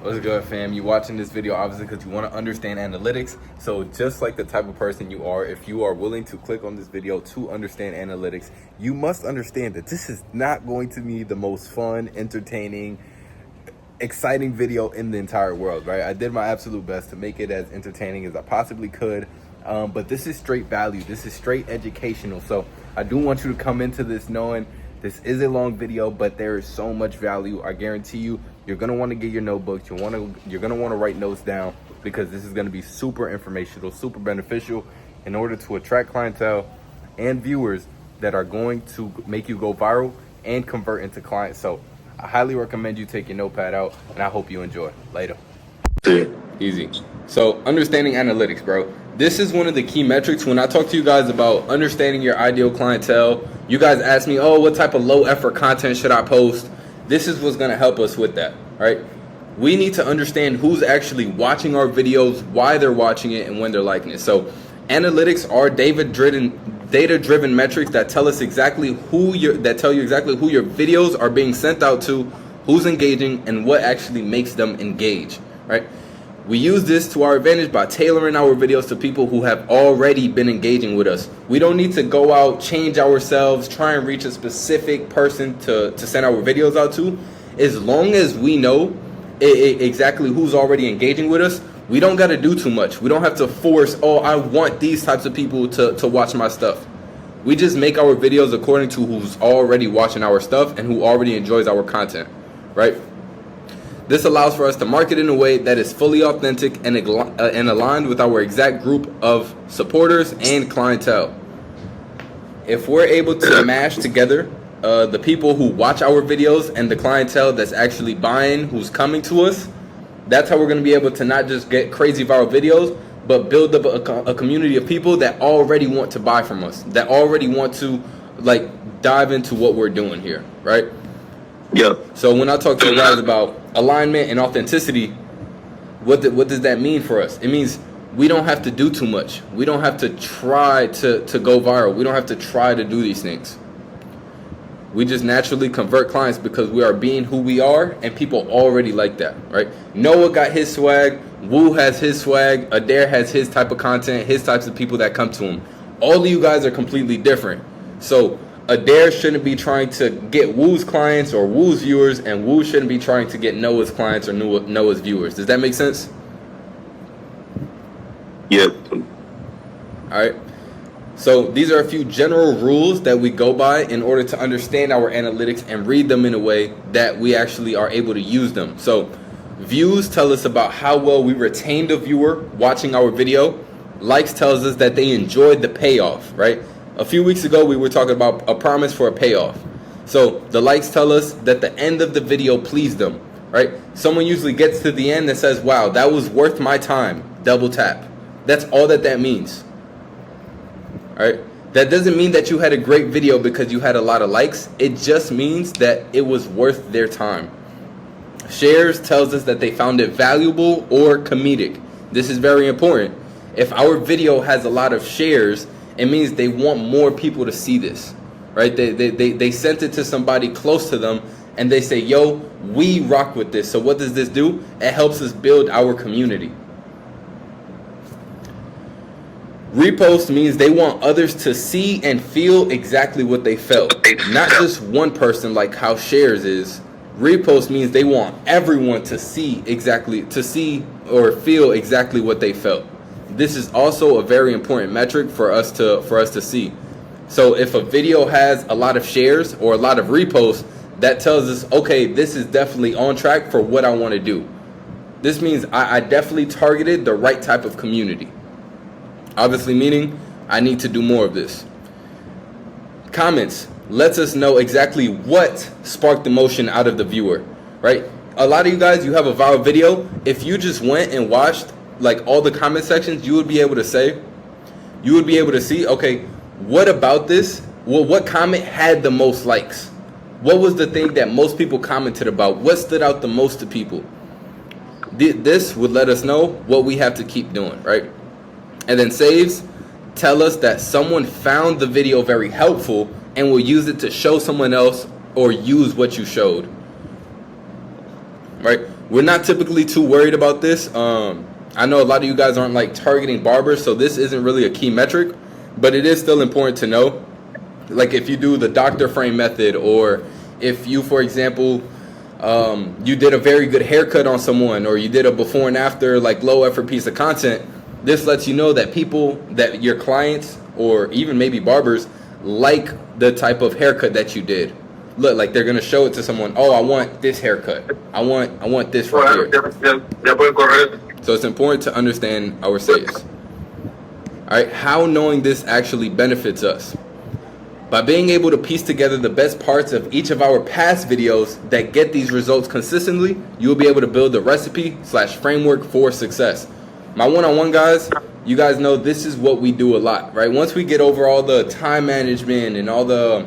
What's good, fam? You watching this video obviously because you want to understand analytics. So just like the type of person you are, if you are willing to click on this video to understand analytics, you must understand that this is not going to be the most fun, entertaining, exciting video in the entire world, right? I did my absolute best to make it as entertaining as I possibly could, but this is straight value. This is straight educational. So I do want you to come into this knowing this is a long video, but there is so much value. I guarantee you, you're gonna want to get your notebooks. You're gonna want to write notes down because this is gonna be super informational, super beneficial in order to attract clientele and viewers that are going to make you go viral and convert into clients. So I highly recommend you take your notepad out, and I hope you enjoy. Later. Easy. So understanding analytics, bro. This is one of the key metrics. When I talk to you guys about understanding your ideal clientele, you guys ask me, oh, what type of low effort content should I post? This is what's going to help us with that, right? We need to understand who's actually watching our videos, why they're watching it, and when they're liking it. So analytics are data-driven metrics that tell us exactly who your videos are being sent out to, who's engaging, and what actually makes them engage, right? We use this to our advantage by tailoring our videos to people who have already been engaging with us. We don't need to go out, change ourselves, try and reach a specific person to send our videos out to. As long as we know exactly who's already engaging with us, we don't got to do too much. We don't have to force, oh, I want these types of people to watch my stuff. We just make our videos according to who's already watching our stuff and who already enjoys our content, right? This allows for us to market in a way that is fully authentic and aligned with our exact group of supporters and clientele. If we're able to mash together the people who watch our videos and the clientele that's actually buying, who's coming to us, that's how we're going to be able to not just get crazy viral videos, but build up a community of people that already want to buy from us, that already want to dive into what we're doing here, right? Yep. So when I talk to you guys about alignment and authenticity, what does that mean for us? It means we don't have to do too much. We don't have to try to go viral. We don't have to try to do these things. We just naturally convert clients because we are being who we are, and people already like that, right? Noah got his swag, Woo has his swag, Adair has his type of content, his types of people that come to him. All of you guys are completely different. So Adair shouldn't be trying to get Woo's clients or Woo's viewers, and Woo shouldn't be trying to get Noah's clients or Noah's viewers. Does that make sense? Yep. All right. So these are a few general rules that we go by in order to understand our analytics and read them in a way that we actually are able to use them. So views tell us about how well we retained a viewer watching our video. Likes tells us that they enjoyed the payoff, right? A few weeks ago, we were talking about a promise for a payoff. So the likes tell us that the end of the video pleased them, right? Someone usually gets to the end and says, wow, that was worth my time. Double tap. That's all that means. All right? That doesn't mean that you had a great video because you had a lot of likes. It just means that it was worth their time. Shares tells us that they found it valuable or comedic. This is very important. If our video has a lot of shares, it means they want more people to see this, right? They sent it to somebody close to them, and they say, yo, we rock with this. So what does this do? It helps us build our community. Repost means they want others to see and feel exactly what they felt. Not just one person like how shares is. Repost means they want everyone to see or feel exactly what they felt. This is also a very important metric for us to see. So if a video has a lot of shares or a lot of reposts, that tells us, okay, this is definitely on track for what I want to do. This means I definitely targeted the right type of community. Obviously meaning I need to do more of this. Comments lets us know exactly what sparked emotion out of the viewer, right? A lot of you guys, you have a viral video. If you just went and watched all the comment sections, you would be able to see, okay, what about this? Well, what comment had the most likes? What was the thing that most people commented about? What stood out the most to people? This would let us know what we have to keep doing, right? And then saves tell us that someone found the video very helpful and will use it to show someone else or use what you showed. Right? We're not typically too worried about this. I know a lot of you guys aren't like targeting barbers, so this isn't really a key metric, but it is still important to know. Like if you do the doctor frame method, or if you, for example, you did a very good haircut on someone, or you did a before and after like low effort piece of content, this lets you know that people, that your clients or even maybe barbers like the type of haircut that you did. Look, like they're gonna show it to someone. Oh, I want this haircut. I want this right here. So it's important to understand our sales. All right, how knowing this actually benefits us. By being able to piece together the best parts of each of our past videos that get these results consistently, you will be able to build a recipe/framework for success. My one-on-one guys, you guys know this is what we do a lot, right? Once we get over all the time management and all the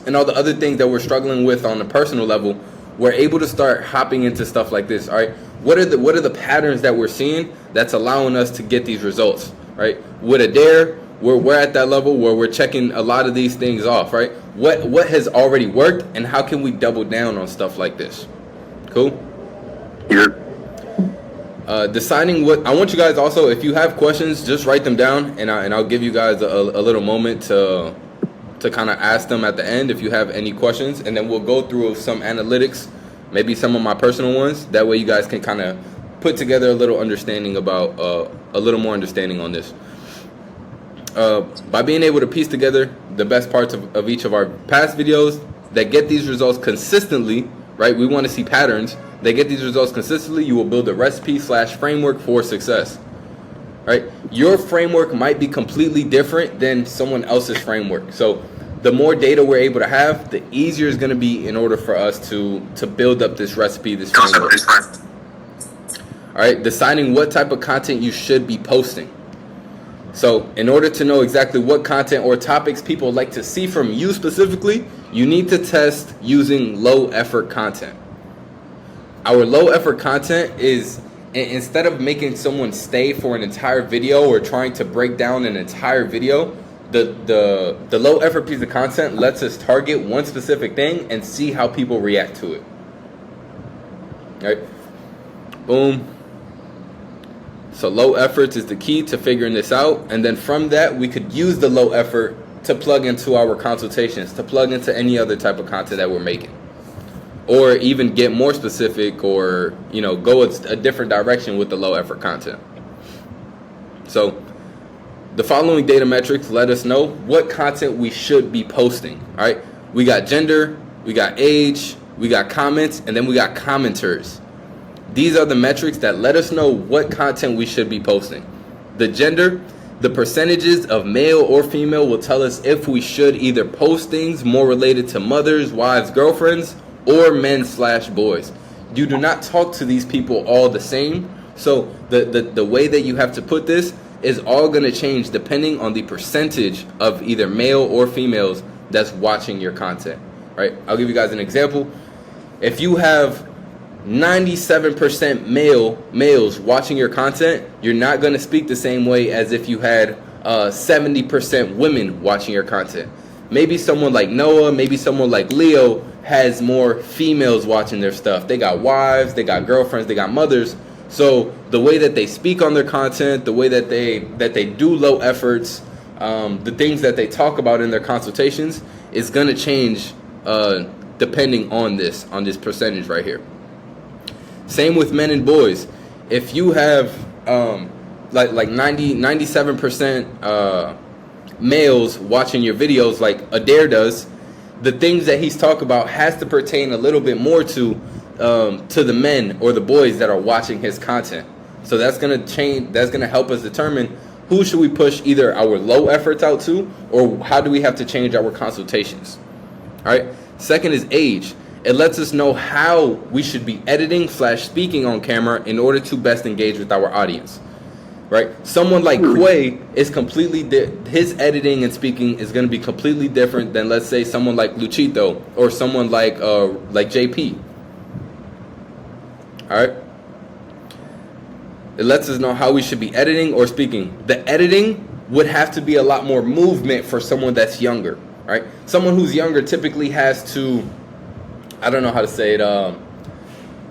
other things that we're struggling with on a personal level, we're able to start hopping into stuff like this. All right, what are the patterns that we're seeing that's allowing us to get these results, right? With a dare, we're at that level where we're checking a lot of these things off, right? What has already worked, and how can we double down on stuff like this? Cool. Yeah. Deciding what I want you guys also, if you have questions, just write them down, and I'll give you guys a little moment to kind of ask them at the end if you have any questions, and then we'll go through some analytics, maybe some of my personal ones. That way you guys can kind of put together a little understanding about a little more understanding on this. By being able to piece together the best parts of each of our past videos that get these results consistently, right? We want to see patterns. They get these results consistently. You will build a recipe/framework for success, right? Your framework might be completely different than someone else's framework. So the more data we're able to have, the easier it's going to be in order for us to build up this recipe, this framework. All right, deciding what type of content you should be posting. So in order to know exactly what content or topics people like to see from you specifically, you need to test using low effort content. Our low effort content is, instead of making someone stay for an entire video or trying to break down an entire video, the low effort piece of content lets us target one specific thing and see how people react to it. All right, boom. So low efforts is the key to figuring this out, and then from that we could use the low effort to plug into our consultations, to plug into any other type of content that we're making, or even get more specific, or go a different direction with the low effort content. So the following data metrics let us know what content we should be posting. All right, we got gender, we got age, we got comments, and then we got commenters. These are the metrics that let us know what content we should be posting. The gender, the percentages of male or female will tell us if we should either post things more related to mothers, wives, girlfriends, or men/boys. You do not talk to these people all the same. So the way that you have to put this is all going to change depending on the percentage of either male or females that's watching your content, right? I'll give you guys an example. If you have 97% males watching your content, you're not going to speak the same way as if you had 70% women watching your content. Maybe someone like Noah, maybe someone like Leo has more females watching their stuff. They got wives, they got girlfriends, they got mothers. So the way that they speak on their content, the way that they do low efforts, the things that they talk about in their consultations is going to change depending on this percentage right here. Same with men and boys. If you have like 97% males watching your videos like Adair does, the things that he's talking about has to pertain a little bit more to the men or the boys that are watching his content. So that's gonna change. That's gonna help us determine who should we push either our low efforts out to, or how do we have to change our consultations. All right. Second is age. It lets us know how we should be editing/speaking on camera in order to best engage with our audience. Right? Someone like Quay is completely his editing and speaking is going to be completely different than, let's say, someone like Luchito or someone like JP. All right? It lets us know how we should be editing or speaking. The editing would have to be a lot more movement for someone that's younger. Right? Someone who's younger typically has to, I don't know how to say it,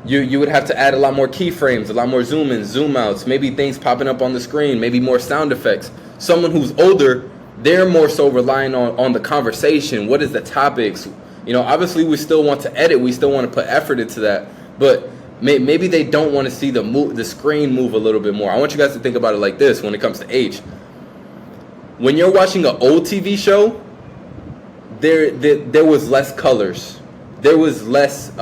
You would have to add a lot more keyframes, a lot more zoom ins, zoom outs, maybe things popping up on the screen, maybe more sound effects. Someone who's older, they're more so relying on the conversation. What is the topics? You know, obviously we still want to edit, we still want to put effort into that, but maybe they don't want to see the screen move a little bit more. I want you guys to think about it like this when it comes to age. When you're watching an old TV show, there was less colors, there was less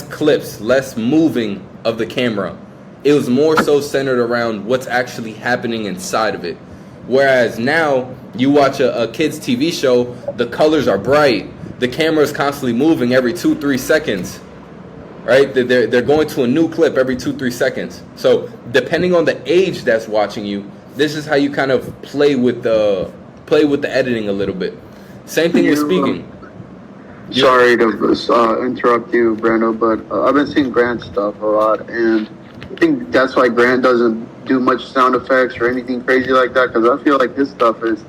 clips, less moving of the camera. It was more so centered around what's actually happening inside of it. Whereas now, you watch a kid's TV show, the colors are bright, the camera is constantly moving every 2-3 seconds, right? They're going to a new clip every 2-3 seconds. So depending on the age that's watching you, this is how you kind of play with the editing a little bit. Same thing with speaking. Sorry to interrupt you, Brando, but I've been seeing Grant's stuff a lot, and I think that's why Grant doesn't do much sound effects or anything crazy like that, because I feel like his stuff is,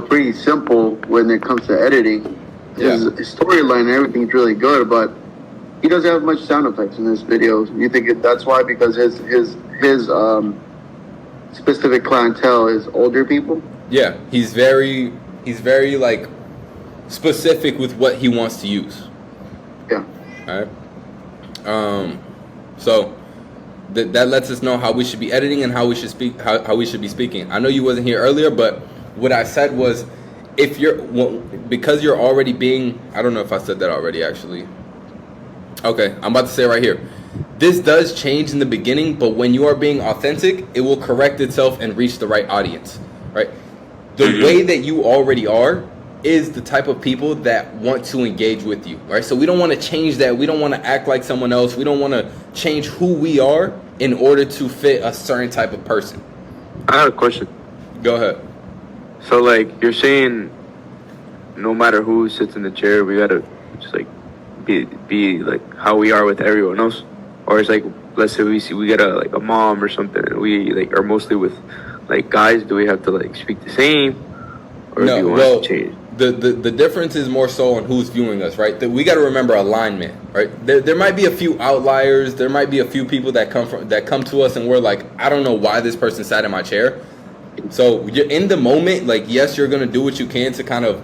pretty simple when it comes to editing. His storyline and everything's really good, but he doesn't have much sound effects in his videos. You think that's why? Because his specific clientele is older people? Yeah, he's very like specific with what he wants to use. Yeah. All right. So that lets us know how we should be editing and how we should speak, how we should be speaking. I know you wasn't here earlier, but what I said was, because you're already being, I don't know if I said that already actually. Okay, I'm about to say it right here. This does change in the beginning, but when you are being authentic, it will correct itself and reach the right audience, right? The way that you already are is the type of people that want to engage with you, right? So we don't want to change that. We don't want to act like someone else. We don't want to change who we are in order to fit a certain type of person. I have a question. Go ahead. So, like, you're saying no matter who sits in the chair, we gotta just, like, be like how we are with everyone else? Or it's like, let's say we get a mom or something, and we, like, are mostly with, like, guys. Do we have to, like, speak the same? Or do you want to change? The difference is more so on who's viewing us, right? We got to remember alignment, right? There might be a few outliers. There might be a few people that come to us and we're like, I don't know why this person sat in my chair. So you're in the moment, like, yes, you're gonna do what you can to kind of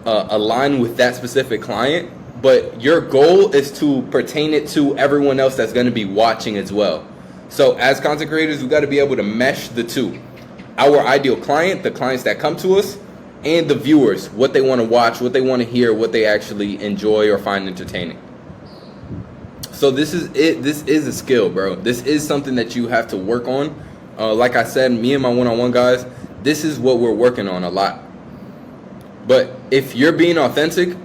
align with that specific client, but your goal is to pertain it to everyone else that's gonna be watching as well. So as content creators, we got to be able to mesh the two: our ideal client, the clients that come to us, and the viewers, what they want to watch, what they want to hear, what they actually enjoy or find entertaining. So this is it. This is a skill, bro. This is something that you have to work on. Like I said, me and my one-on-one guys, this is what we're working on a lot. But if you're being authentic,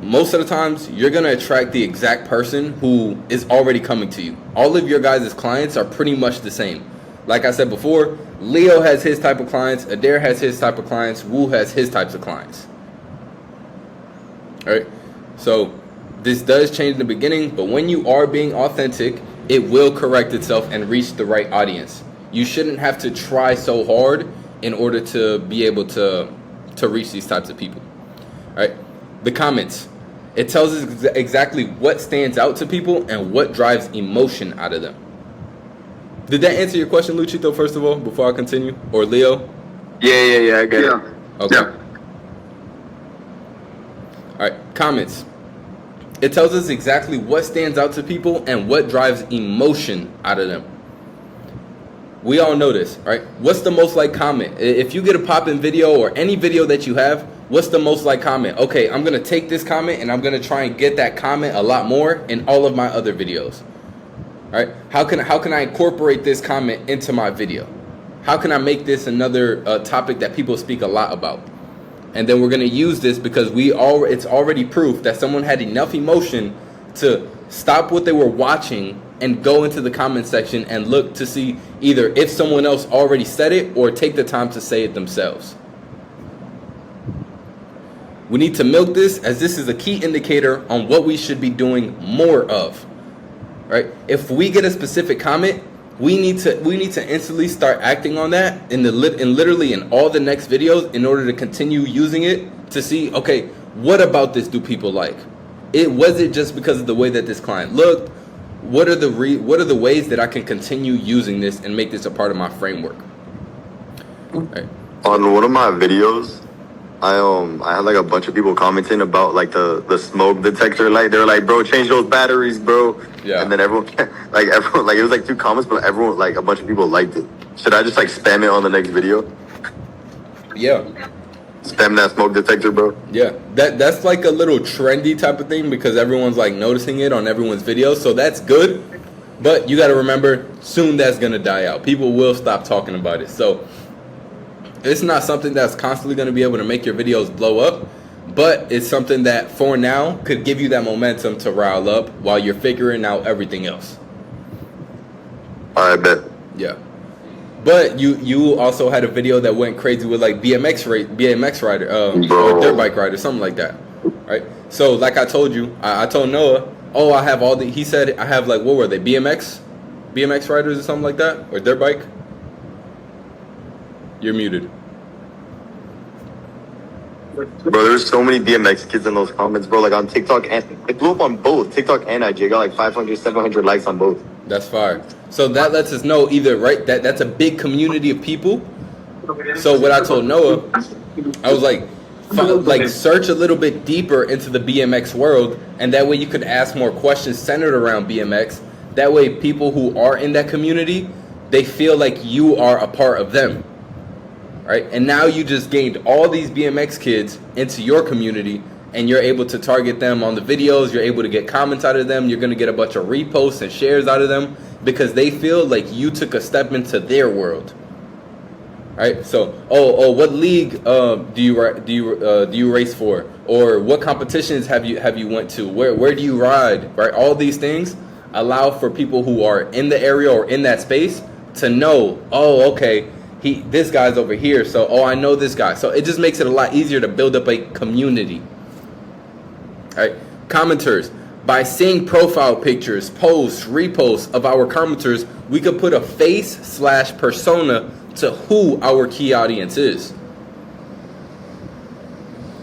most of the times you're going to attract the exact person who is already coming to you. All of your guys' clients are pretty much the same. Like I said before, Leo has his type of clients, Adair has his type of clients, Wu has his types of clients. All right? So this does change in the beginning, but when you are being authentic, it will correct itself and reach the right audience. You shouldn't have to try so hard in order to be able to reach these types of people. All right? The comments. It tells us exactly what stands out to people and what drives emotion out of them. Did that answer your question, Luchito, first of all, before I continue? Or Leo? Yeah, I get it. Okay. Yeah. All right, comments. It tells us exactly what stands out to people and what drives emotion out of them. We all know this, right? What's the most liked comment? If you get a pop-in video or any video that you have, what's the most liked comment? Okay, I'm going to take this comment and I'm going to try and get that comment a lot more in all of my other videos. All right? How can I incorporate this comment into my video? How can I make this another topic that people speak a lot about? And then we're going to use this because it's already proof that someone had enough emotion to stop what they were watching and go into the comment section and look to see either if someone else already said it or take the time to say it themselves. We need to milk this, as this is a key indicator on what we should be doing more of. Right? If we get a specific comment, we need to instantly start acting on that in literally in all the next videos in order to continue using it to see, okay, what about this do people like? Was it just because of the way that this client looked? What are the ways that I can continue using this and make this a part of my framework? Right. On one of my videos, I had like a bunch of people commenting about like the smoke detector light. They were like, "Bro, change those batteries, bro." Yeah. And then everyone like it was like 2 comments, but everyone, like a bunch of people liked it. Should I just like spam it on the next video? Yeah. Spam that smoke detector, bro. Yeah, that's like a little trendy type of thing because everyone's like noticing it on everyone's videos, so that's good. But you got to remember, soon that's gonna die out. People will stop talking about it, so it's not something that's constantly gonna be able to make your videos blow up. But it's something that for now could give you that momentum to rile up while you're figuring out everything else. I bet. Yeah. But you also had a video that went crazy with like BMX rider, or dirt bike rider, something like that, right? So like I told you, I told Noah, oh, I have all the. He said I have like, what were they, BMX riders or something like that, or dirt bike. You're muted. Bro, there's so many BMX kids in those comments, bro. Like on TikTok, and it blew up on both TikTok and IG. I got like 500, 700 likes on both. That's fire. So that lets us know either, right, that's a big community of people. So what I told Noah, I was like search a little bit deeper into the BMX world, and that way you could ask more questions centered around BMX. That way people who are in that community, they feel like you are a part of them. Right? And now you just gained all these BMX kids into your community, and you're able to target them on the videos. You're able to get comments out of them. You're going to get a bunch of reposts and shares out of them because they feel like you took a step into their world. Right? So, what league do you race for, or what competitions have you went to? Where do you ride? Right? All these things allow for people who are in the area or in that space to know. Oh, okay. This guy's over here, so I know this guy. So it just makes it a lot easier to build up a community. All right, commenters. By seeing profile pictures, posts, reposts of our commenters, we could put a face/persona to who our key audience is.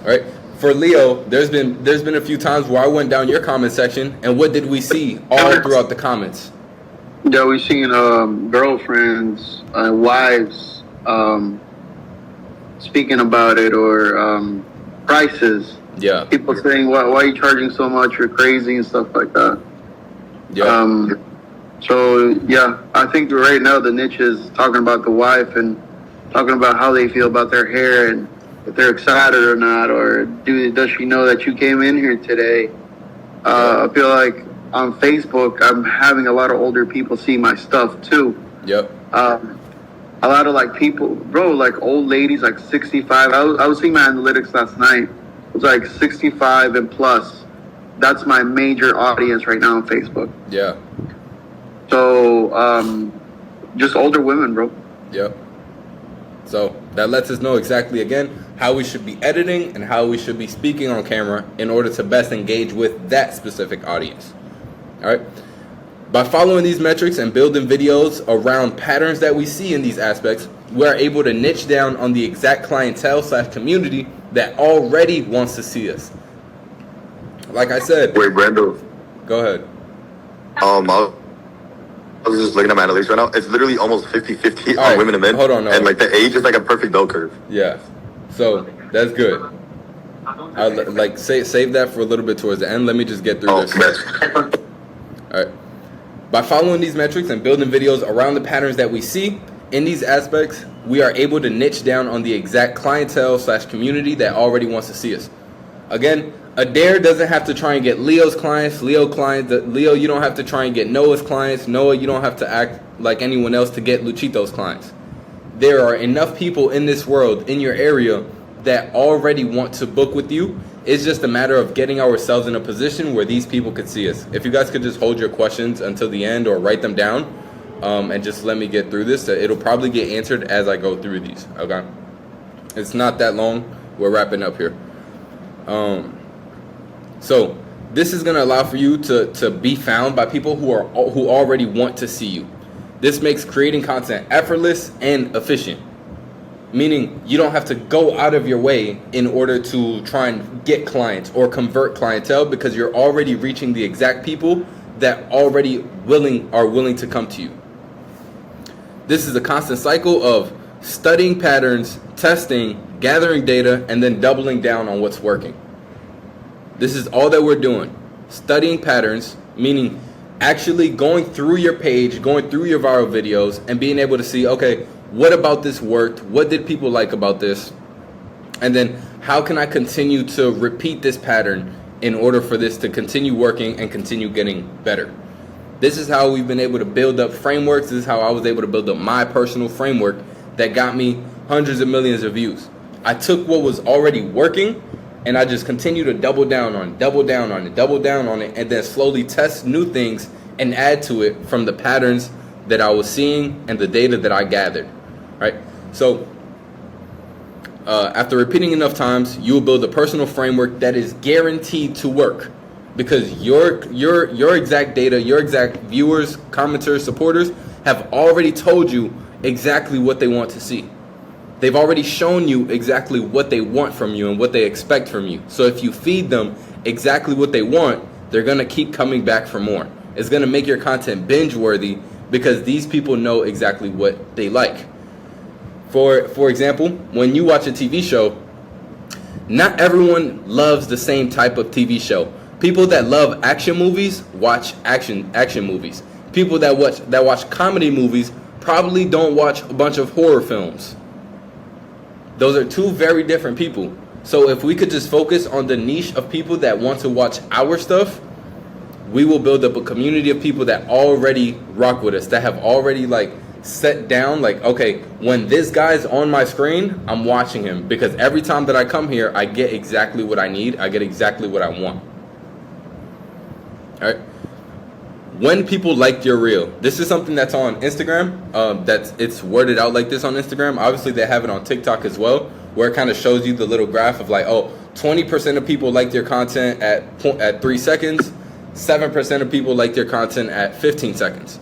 All right. For Leo, there's been a few times where I went down your comment section, and what did we see all throughout the comments? Yeah, we've seen girlfriends, wives speaking about it, or prices. Yeah. People saying, why are you charging so much? You're crazy and stuff like that. Yeah. So, yeah, I think right now the niche is talking about the wife and talking about how they feel about their hair and if they're excited or not, or does she know that you came in here today? I feel like on Facebook, I'm having a lot of older people see my stuff too. Yep. A lot of like people, bro, like old ladies, like 65. I was seeing my analytics last night. It was like 65 and plus. That's my major audience right now on Facebook. Yeah. So, just older women, bro. Yep. So that lets us know exactly, again, how we should be editing and how we should be speaking on camera in order to best engage with that specific audience. All right. By following these metrics and building videos around patterns that we see in these aspects, we are able to niche down on the exact clientele/community that already wants to see us. Like I said. Wait, Brando. Go ahead. I was just looking at my analytics right now. It's literally almost 50-50 on Right, women and men. hold on, no. And like the age is like a perfect bell curve. Yeah. So that's good. I'll save that for a little bit towards the end. Let me just get through this. All right. By following these metrics and building videos around the patterns that we see in these aspects, we are able to niche down on the exact clientele/community that already wants to see us. Again, Adair doesn't have to try and get Leo's clients. Leo, you don't have to try and get Noah's clients. Noah, you don't have to act like anyone else to get Luchito's clients. There are enough people in this world, in your area, that already want to book with you. It's just a matter of getting ourselves in a position where these people could see us. If you guys could just hold your questions until the end or write them down and just let me get through this. It'll probably get answered as I go through these, okay? It's not that long. We're wrapping up here. So this is going to allow for you to be found by people who already want to see you. This makes creating content effortless and efficient. Meaning you don't have to go out of your way in order to try and get clients or convert clientele, because you're already reaching the exact people that already are willing to come to you. This is a constant cycle of studying patterns, testing, gathering data, and then doubling down on what's working. This is all that we're doing. Studying patterns, meaning actually going through your page, going through your viral videos, and being able to see, okay, what about this worked? What did people like about this? And then how can I continue to repeat this pattern in order for this to continue working and continue getting better? This is how we've been able to build up frameworks. This is how I was able to build up my personal framework that got me hundreds of millions of views. I took what was already working and I just continue to double down on it, and then slowly test new things and add to it from the patterns that I was seeing and the data that I gathered. Right? So after repeating enough times, you will build a personal framework that is guaranteed to work, because your exact data, your exact viewers, commenters, supporters have already told you exactly what they want to see. They've already shown you exactly what they want from you and what they expect from you. So if you feed them exactly what they want, they're going to keep coming back for more. It's going to make your content binge worthy, because these people know exactly what they like. For example, when you watch a TV show, not everyone loves the same type of TV show. People that love action movies watch action movies. People that watch comedy movies probably don't watch a bunch of horror films. Those are two very different people. So if we could just focus on the niche of people that want to watch our stuff, we will build up a community of people that already rock with us, that have already set down, okay, when this guy's on my screen, I'm watching him, because every time that I come here, I get exactly what I need. I get exactly what I want. All right. When people like your reel, this is something that's on Instagram. It's worded out like this on Instagram. Obviously, they have it on TikTok as well, where it kind of shows you the little graph of 20% of people liked your content at 3 seconds, 7% of people liked your content at 15 seconds.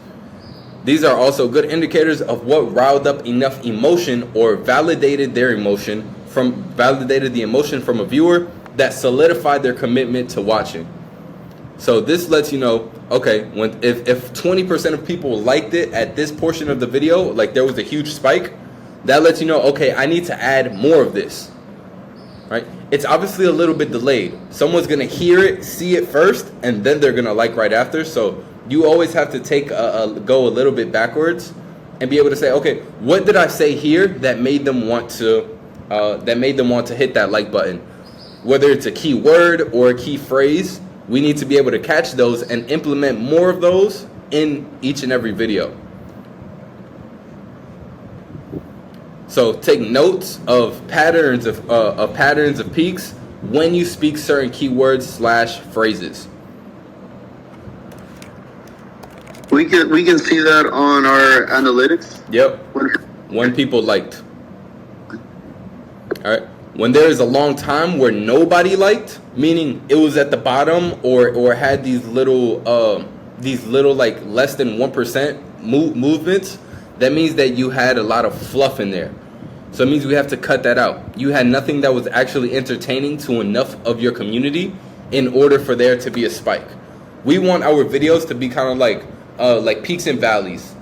These are also good indicators of what riled up enough emotion or validated the emotion from a viewer that solidified their commitment to watching. So this lets you know, okay, if 20% of people liked it at this portion of the video, there was a huge spike, that lets you know, okay, I need to add more of this. Right? It's obviously a little bit delayed. Someone's gonna hear it, see it first, and then they're gonna like right after. So you always have to go a little bit backwards and be able to say, okay, what did I say here that made them want to hit that like button? Whether it's a key word or a key phrase, we need to be able to catch those and implement more of those in each and every video. So take notes of patterns of peaks when you speak certain keywords / phrases. We can see that on our analytics. Yep. When people liked. All right. When there is a long time where nobody liked, meaning it was at the bottom or had these little less than 1% movements, that means that you had a lot of fluff in there. So it means we have to cut that out. You had nothing that was actually entertaining to enough of your community in order for there to be a spike. We want our videos to be kind of like peaks and valleys.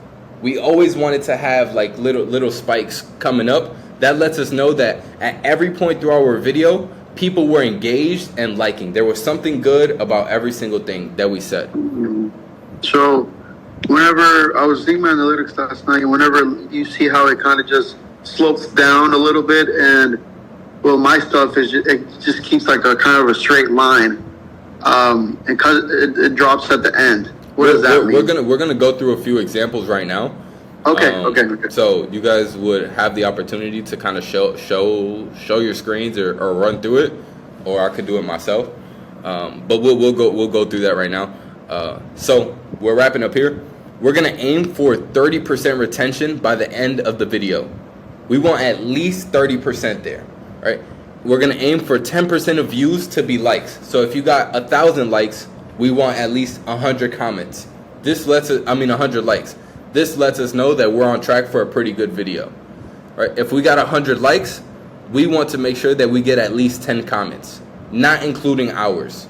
We always wanted to have little spikes coming up. That lets us know that at every point through our video, people were engaged and liking. There was something good about every single thing that we said. So whenever I was seeing my analytics last night, whenever you see how it kind of just slopes down a little bit, and my stuff it just keeps a kind of a straight line, and it drops at the end. What does that mean? We're gonna go through a few examples right now. Okay. So you guys would have the opportunity to kind of show your screens or run through it, or I could do it myself. But we'll go through that right now. So we're wrapping up here. We're gonna aim for 30% retention by the end of the video. We want at least 30% there, right? We're gonna aim for 10% of views to be likes. So if you got 1,000 likes, we want at least 100 comments. 100 likes. This lets us know that we're on track for a pretty good video, right? If we got 100 likes, we want to make sure that we get at least 10 comments, not including ours.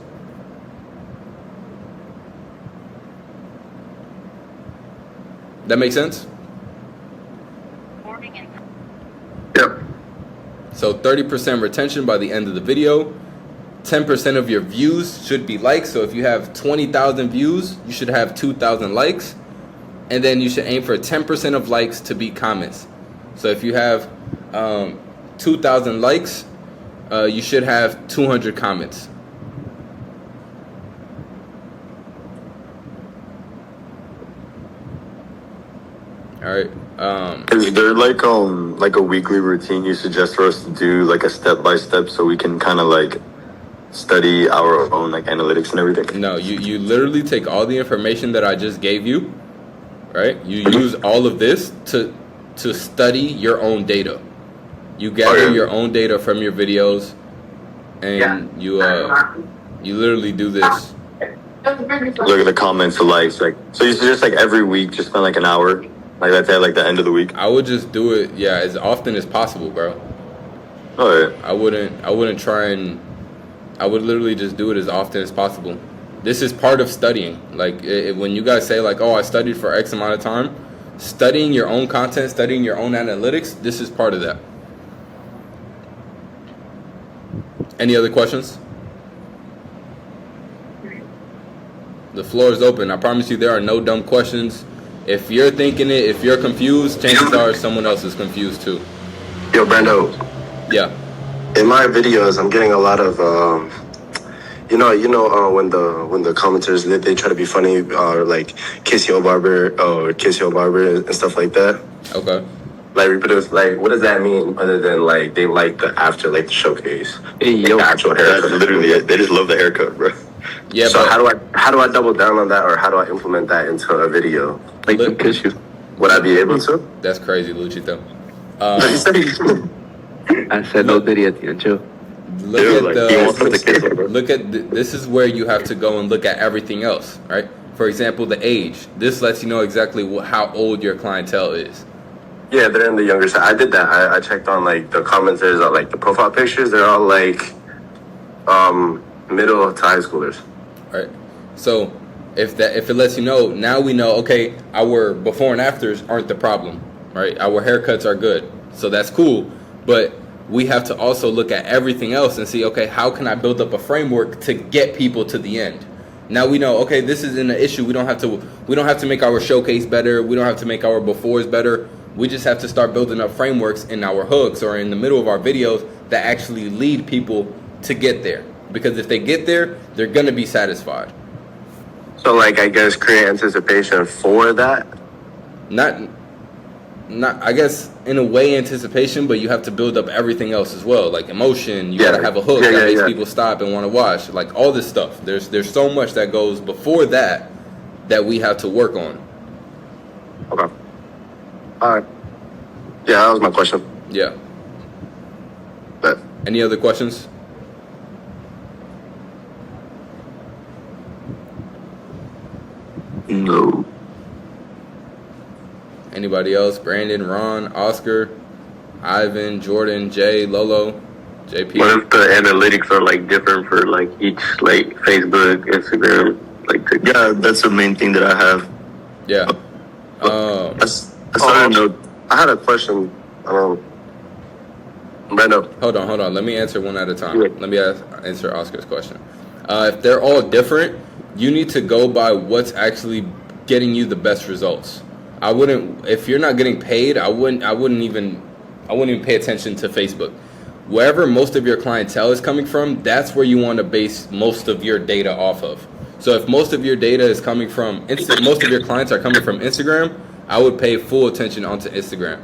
That makes sense? Yep. So 30% retention by the end of the video. 10% of your views should be likes. So if you have 20,000 views, you should have 2,000 likes. And then you should aim for 10% of likes to be comments. So if you have 2,000 likes, you should have 200 comments. All right. Is there like a weekly routine you suggest for us to do, like a step by step, so we can kind of like study our own like analytics and everything? No, you literally take all the information that I just gave you, right? You use all of this to study your own data. You gather your own data from your videos, and you literally do this. Look at the comments, the likes, like, so you suggest like every week, just spend like an hour, like that's at like the end of the week. I would just do it, as often as possible, bro. Oh yeah. I wouldn't try and. I would literally just do it as often as possible. This is part of studying. Like when you guys say like, oh, I studied for X amount of time, studying your own content, studying your own analytics, this is part of that. Any other questions? The floor is open. I promise you there are no dumb questions. If you're thinking it, if you're confused, chances are someone else is confused too. Yo, Brando. Yeah. In my videos, I'm getting a lot of, when the commenters they try to be funny, like kiss your barber or kiss your barber and stuff like that. Okay. Like reproduce, like what does that mean other than like they like the after, like the showcase, like, the actual haircut? That's literally it. They just love the haircut, bro. Yeah. So how do I double down on that, or how do I implement that into a video? Like Look- kiss you. Would I be able to? That's crazy, Luchito. I said no diddy at the end, chill. Look Dude, at like, he wants them to kiss him, bro. this is where you have to go and look at everything else, right? For example, the age. This lets you know exactly how old your clientele is. Yeah, they're in the younger side. I did that. I checked on like the commenters on like the profile pictures. They're all like middle to high schoolers. Right. So if it lets you know, now we know, okay, our before and afters aren't the problem, right? Our haircuts are good. So that's cool. But we have to also look at everything else and see, okay, how can I build up a framework to get people to the end? Now we know, okay, this isn't an issue. We don't have to make our showcase better. We don't have to make our befores better. We just have to start building up frameworks in our hooks or in the middle of our videos that actually lead people to get there. Because if they get there, they're going to be satisfied. So like I guess create anticipation for that. Not I guess in a way anticipation, but you have to build up everything else as well, like emotion. You gotta have a hook that makes people stop and want to watch, like all this stuff. There's so much that goes before that we have to work on. Okay. All right. Yeah, that was my question. Yeah. But Any other questions? no. Anybody else? Brandon, Ron, Oscar, Ivan, Jordan, Jay, Lolo, JP. What if the analytics are like different for like each like Facebook, Instagram, like TikTok? Yeah, that's the main thing that I have. Yeah. I had a question. Brando. Hold on. Let me answer one at a time. Yeah. Let me answer Oscar's question. If they're all different, you need to go by what's actually getting you the best results. I wouldn't, if you're not getting paid, I wouldn't even pay attention to Facebook. Wherever most of your clientele is coming from, that's where you want to base most of your data off of. So if most of your data is coming from most of your clients are coming from Instagram, I would pay full attention onto Instagram.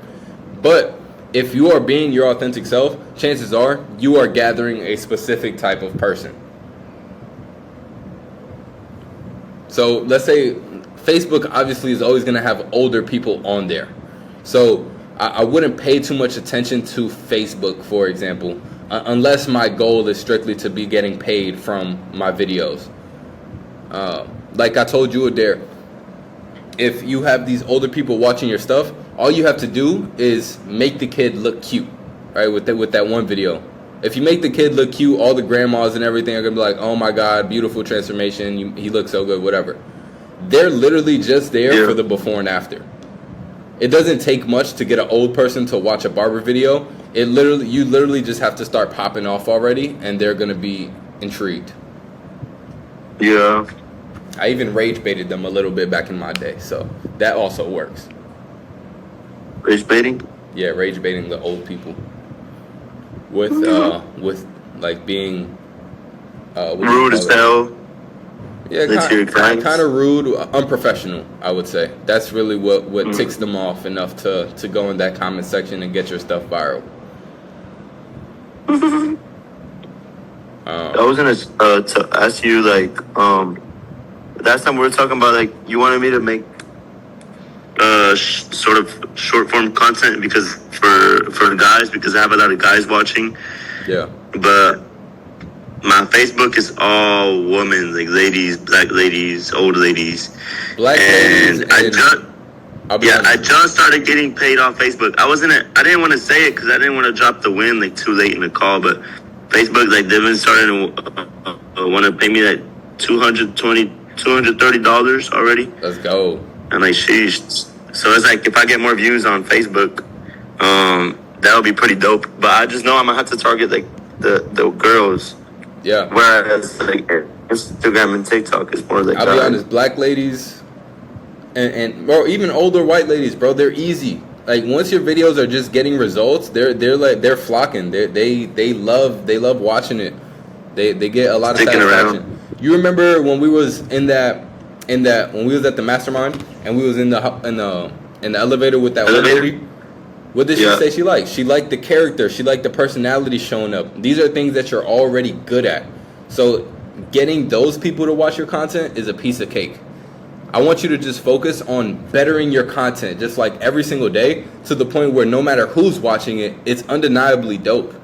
But if you are being your authentic self, chances are you are gathering a specific type of person. So let's say Facebook obviously is always going to have older people on there. So I wouldn't pay too much attention to Facebook, for example, unless my goal is strictly to be getting paid from my videos. Like I told you, Adair, if you have these older people watching your stuff, all you have to do is make the kid look cute, right? With that one video. If you make the kid look cute, all the grandmas and everything are gonna be like, "Oh my God, beautiful transformation. He looks so good." Whatever. They're literally just there for the before and after. It doesn't take much to get an old person to watch a barber video. You literally just have to start popping off already, and they're gonna be intrigued. Yeah. I even rage baited them a little bit back in my day, so that also works. Rage baiting? Yeah, rage baiting the old people with like being rude as hell. Yeah, kind of rude, unprofessional. I would say that's really what ticks them off enough to go in that comment section and get your stuff viral. I was gonna to ask you like last time we were talking about like you wanted me to make sort of short form content because for the guys because I have a lot of guys watching. Yeah. But my Facebook is all women, like ladies, black ladies, old ladies. Black ladies. I just started getting paid off Facebook. I didn't want to say it because I didn't want to drop the win like too late in the call, but Facebook like they've been starting to want to pay me like $230 already. Let's go. And like sheesh. So it's like if I get more views on Facebook, that would be pretty dope. But I just know I'm gonna have to target like the girls. Yeah. Whereas like Instagram and TikTok is more like I'll be honest, black ladies and bro, even older white ladies, bro, they're easy. Like once your videos are just getting results, they're flocking. They love watching it. They get a lot of satisfaction. Around. You remember when we was when we was at the mastermind and we was in the elevator with that one lady? What did she say she liked? She liked the character. She liked the personality showing up. These are things that you're already good at. So getting those people to watch your content is a piece of cake. I want you to just focus on bettering your content just like every single day to the point where no matter who's watching it, it's undeniably dope.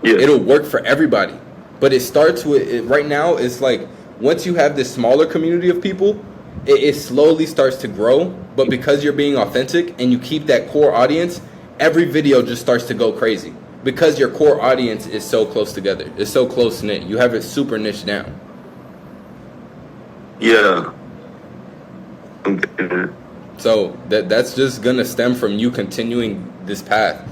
Yeah. It'll work for everybody. But it starts with, right now, it's like once you have this smaller community of people, it slowly starts to grow. But because you're being authentic and you keep that core audience, every video just starts to go crazy. Because your core audience is so close together. It's so close-knit. You have it super niche down. Yeah. So that's just going to stem from you continuing this path.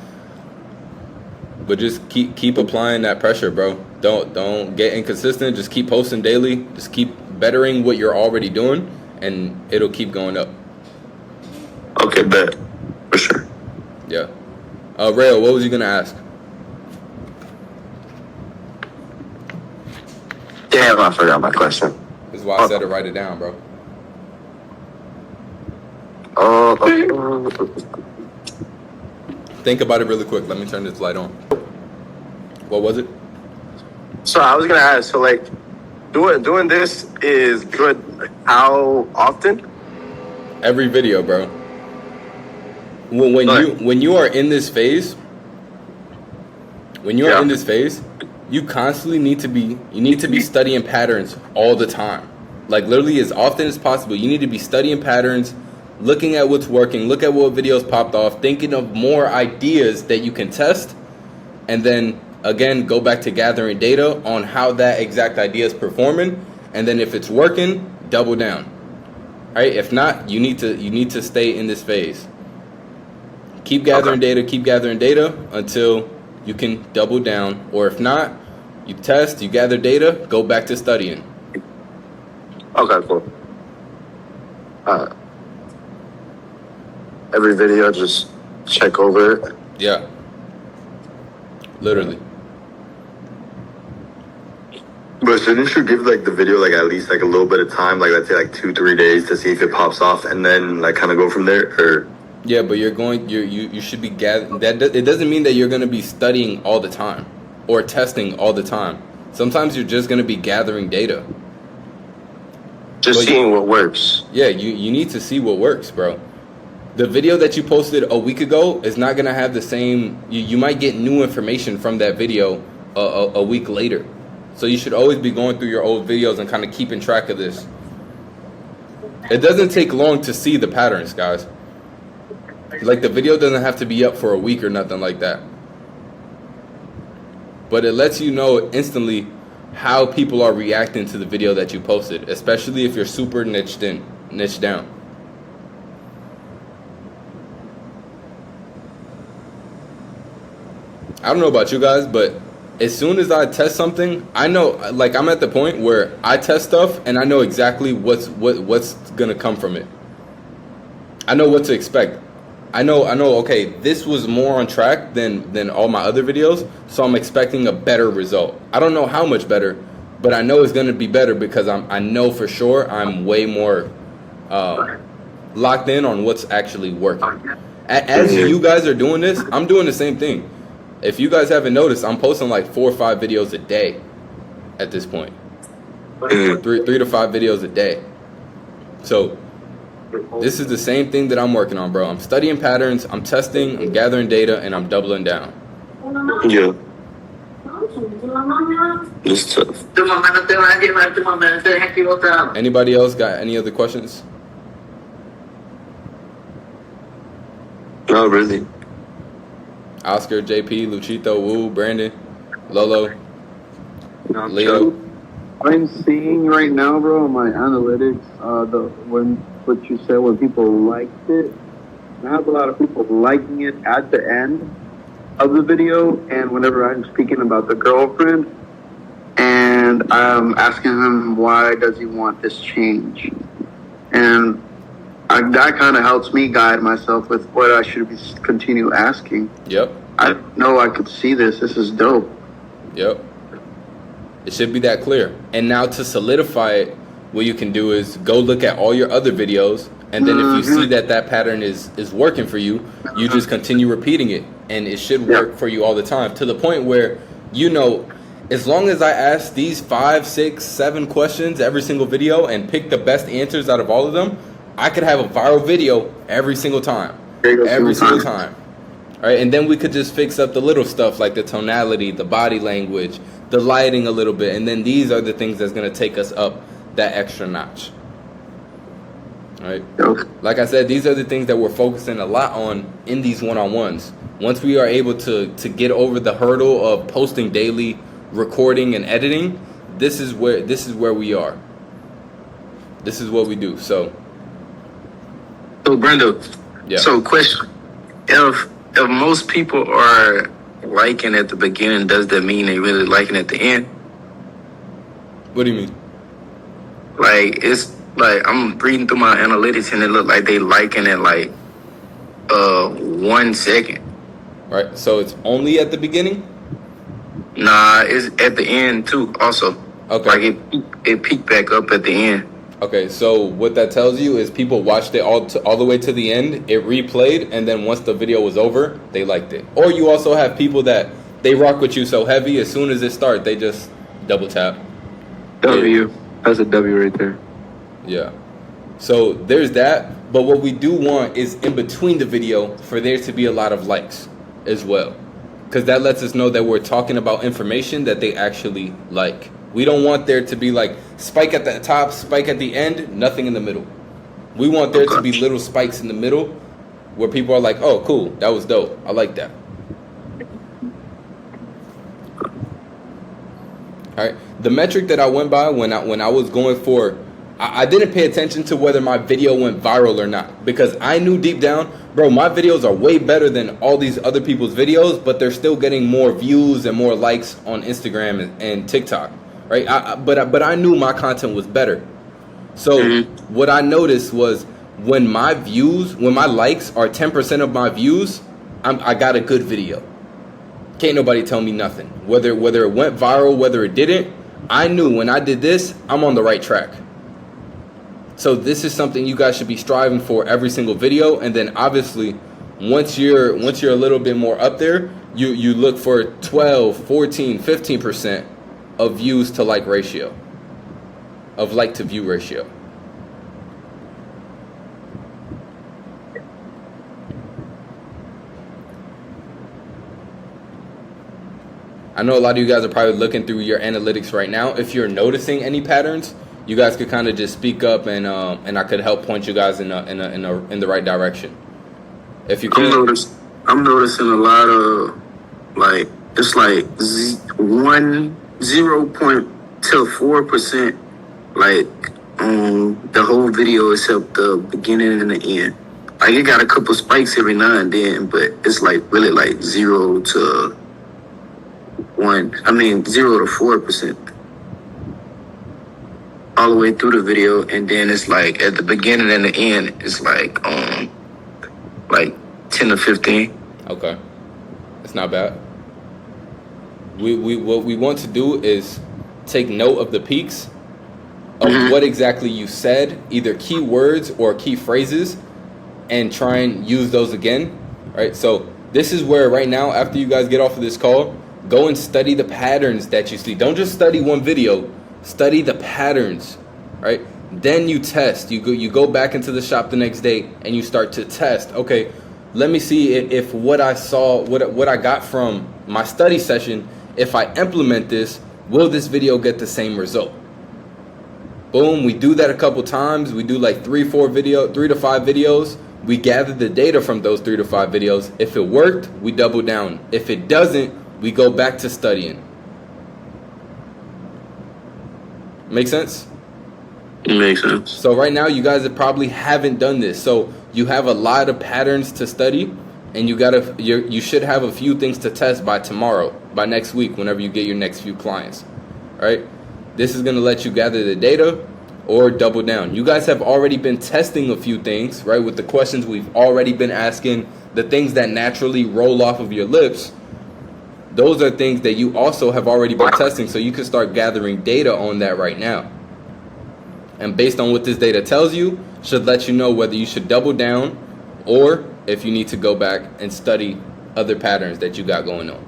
But just keep applying that pressure, bro. Don't get inconsistent. Just keep posting daily. Just keep bettering what you're already doing, and it'll keep going up. Okay, bet. For sure. Yeah. Rayo, what was you gonna ask? Damn, I forgot my question. This is why I said to write it down, bro. Think about it really quick. Let me turn this light on. What was it? So I was gonna ask. So like, doing this is good. How often? Every video, bro. When you are in this phase, you constantly need to be studying patterns all the time. Like literally as often as possible. You need to be studying patterns, looking at what's working, look at what videos popped off, thinking of more ideas that you can test, and then again go back to gathering data on how that exact idea is performing, and then if it's working, double down. Right? If not, you need to stay in this phase. Keep gathering data until you can double down, or if not, you test, you gather data, go back to studying. Okay, cool. Every video, just check over it. Yeah. Literally. But shouldn't you give like the video like at least like a little bit of time, like let's say like 2-3 days to see if it pops off, and then like kind of go from there? Or yeah, but you should be gathering. It doesn't mean that you're going to be studying all the time or testing all the time. Sometimes you're just going to be gathering data. Just seeing what works. Yeah, you need to see what works, bro. The video that you posted a week ago is not going to have the same. You might get new information from that video a week later. So you should always be going through your old videos and kind of keeping track of this. It doesn't take long to see the patterns, guys. Like, the video doesn't have to be up for a week or nothing like that. But it lets you know instantly how people are reacting to the video that you posted, especially if you're super niched down. I don't know about you guys, but as soon as I test something, I know, like, I'm at the point where I test stuff and I know exactly what's gonna come from it. I know what to expect. I know, okay, this was more on track than all my other videos, so I'm expecting a better result. I don't know how much better, but I know it's gonna be better because I know for sure I'm way more locked in on what's actually working. As you guys are doing this, I'm doing the same thing. If you guys haven't noticed, I'm posting like 4 or 5 videos a day at this point. 3 to 5 videos a day. So this is the same thing that I'm working on, bro. I'm studying patterns, I'm testing, I'm gathering data, and I'm doubling down. Yeah. It's tough. Anybody else got any other questions? Not really. Oscar, JP, Luchito, Wu, Brandon, Lolo, Leo. I'm seeing right now, bro, on my analytics, what you said when people liked it. I have a lot of people liking it at the end of the video, and whenever I'm speaking about the girlfriend, and I'm asking him why does he want this change, and that kind of helps me guide myself with what I should continue asking. Yep. I know I could see this. This is dope. Yep. It should be that clear. And now to solidify it, what you can do is go look at all your other videos, and then if you see that pattern is working for you, you just continue repeating it, and it should work for you all the time, to the point where, you know, as long as I ask these 5, 6, 7 questions every single video and pick the best answers out of all of them, I could have a viral video every single time. Every single time. All right, and then we could just fix up the little stuff like the tonality, the body language, the lighting a little bit, and then these are the things that's going to take us up that extra notch. All right. Like I said, these are the things that we're focusing a lot on in these one-on-ones. Once we are able to get over the hurdle of posting daily, recording and editing, this is where we are. This is what we do. So Brando, yeah. So question, if most people are liking at the beginning, does that mean they really liking at the end? What do you mean? Like, it's like I'm reading through my analytics and it look like they liking it like 1 second. Right, so it's only at the beginning? Nah, it's at the end too also. Okay. Like it peaked back up at the end. Okay, so what that tells you is people watched it all the way to the end, it replayed, and then once the video was over, they liked it. Or you also have people that they rock with you so heavy, as soon as it starts, they just double tap. W. That's a W right there. Yeah. So there's that, but what we do want is in between the video for there to be a lot of likes as well. Because that lets us know that we're talking about information that they actually like. We don't want there to be like spike at the top, spike at the end, nothing in the middle. We want there to be little spikes in the middle where people are like, oh, cool, that was dope. I like that. All right. The metric that I went by when I was going for, I didn't pay attention to whether my video went viral or not, because I knew deep down, bro, my videos are way better than all these other people's videos, but they're still getting more views and more likes on Instagram and TikTok. Right, but I knew my content was better. So what I noticed was when my likes are 10% of my views, I got a good video. Can't nobody tell me nothing. Whether it went viral, whether it didn't, I knew when I did this, I'm on the right track. So this is something you guys should be striving for every single video. And then obviously, once you're a little bit more up there, you look for 12, 14, 15%. Of views to like ratio, of like to view ratio. I know a lot of you guys are probably looking through your analytics right now. If you're noticing any patterns, you guys could kind of just speak up, and I could help point you guys in the right direction. If you could. I'm noticing a lot of like it's like 0.4% like the whole video except the beginning and the end. Like it got a couple spikes every now and then, but it's like really like 0 to 4%. All the way through the video, and then it's like at the beginning and the end, it's like 10 to 15. Okay, it's not bad. We what we want to do is take note of the peaks of what exactly you said, either keywords or key phrases, and try and use those again. Right. So this is where right now, after you guys get off of this call, go and study the patterns that you see. Don't just study one video. Study the patterns, right? Then you test. You go back into the shop the next day and you start to test. Okay, let me see if what I saw, what I got from my study session, if I implement this, will this video get the same result? Boom, we do that a couple times. We do like 3 to 5 videos. We gather the data from those 3 to 5 videos. If it worked, we double down. If it doesn't, we go back to studying. Make sense? It makes sense. So right now, you guys probably haven't done this. So you have a lot of patterns to study, and you should have a few things to test by tomorrow, by next week, whenever you get your next few clients. All right? This is going to let you gather the data or double down. You guys have already been testing a few things, right? With the questions we've already been asking, the things that naturally roll off of your lips. Those are things that you also have already been testing, so you can start gathering data on that right now. And based on what this data tells you, should let you know whether you should double down or if you need to go back and study other patterns that you got going on.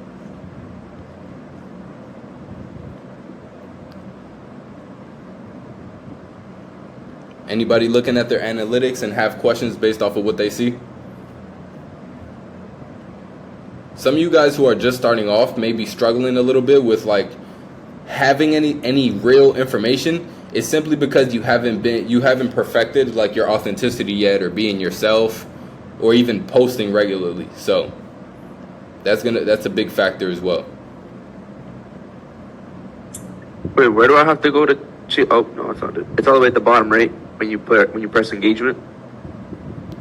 Anybody looking at their analytics and have questions based off of what they see? Some of you guys who are just starting off may be struggling a little bit with like having any real information. It's simply because you haven't perfected like your authenticity yet, or being yourself, or even posting regularly. So that's a big factor as well. Wait, where do I have to go to? Oh no, I found it. It's all the way at the bottom, right? When you press engagement.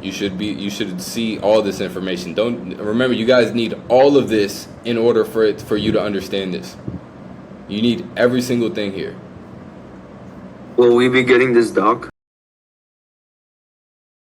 You should see all this information. Remember, you guys need all of this in order for you to understand this. You need every single thing here. Will we be getting this doc?